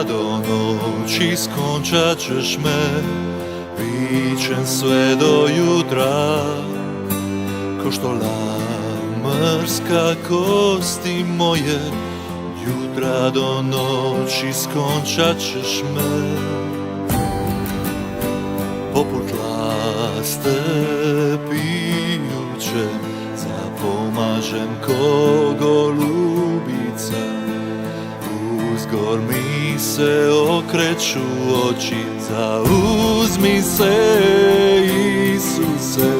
do noći, skončat ćeš me, vičem sve do jutra, ko što mrska kosti moje, jutra do noći skončat ćeš me. Poput laste pijuće, zapomažem ko golubica, uzgor mi se okreću oči, zauzmi se Isuse,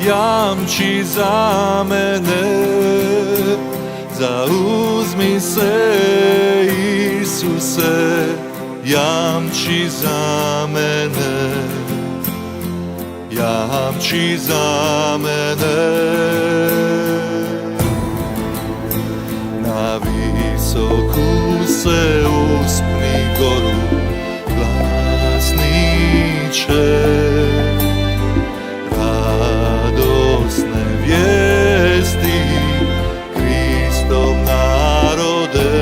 jamči za mene, zauzmi se Isuse, jamči za mene, jamči za mene. Na visoku se uspni goru, glasniče, radosne vijesti Kristov narode,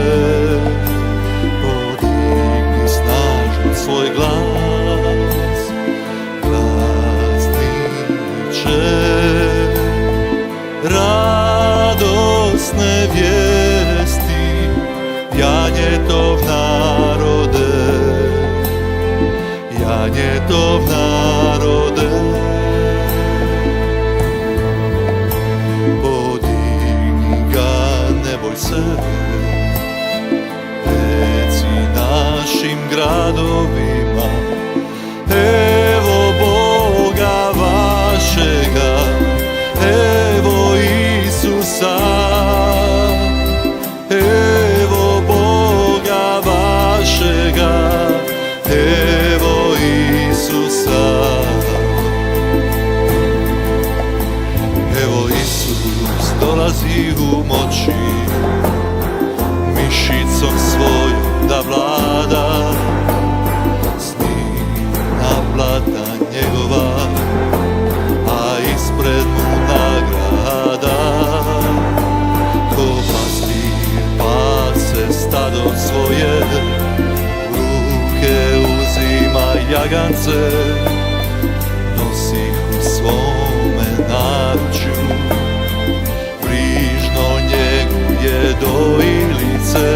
podigni snažno svoj glas, glasniče, radosne vijesti janjetov narode, janjetov narode. Podigni ga, ne boj se, reci našim gradovima, evo Boga vašega, evo Isusa, evo Boga vašega, evo Isusa. Evo Isus dolazi u moći, mišicom svojom da vlada, s njim naplata njegova, a ispred mu nagrada. Ko pastir pase stado svoje, u ruke uzima jagance, nosi ih u svome naručju, brižno njeguje dojilice.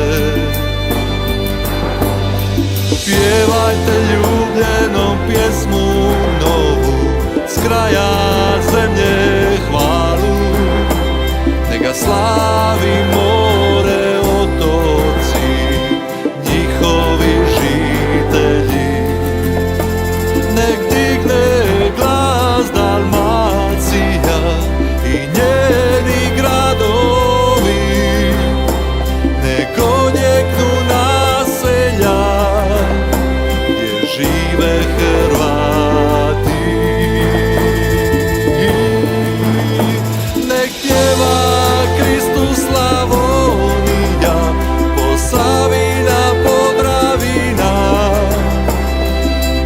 Pjevajte ljubljenom pjesmu novu, s kraja zemlje hvalu, neka slavi more, otoci, njihovi žitelji. Nek digne glas Dalmacija i njeni gradovi, nek odjeknu naselja gdje žive Hrvati. Nek pjeva Kristu Slavonija, Posavina, Podravina,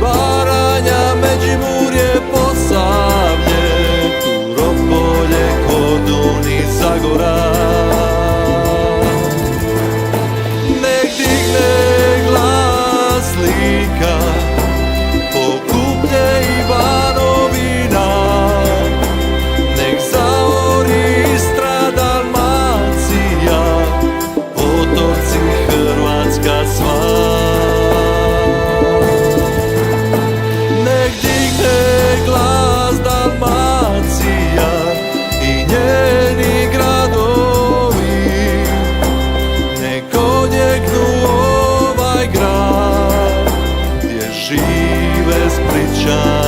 Baranja, Međimurje, Posavlje, Turopolje, Kordun i Zagora. Nek digne glas Lika, Pokuplje i Banovina, nek zaori Istra, Dalmacija, otoci, Hrvatska sva. Nek digne glas Dalmacija i njeni gradovi, nek odjeknu ovaj grad gdje žive Splićani.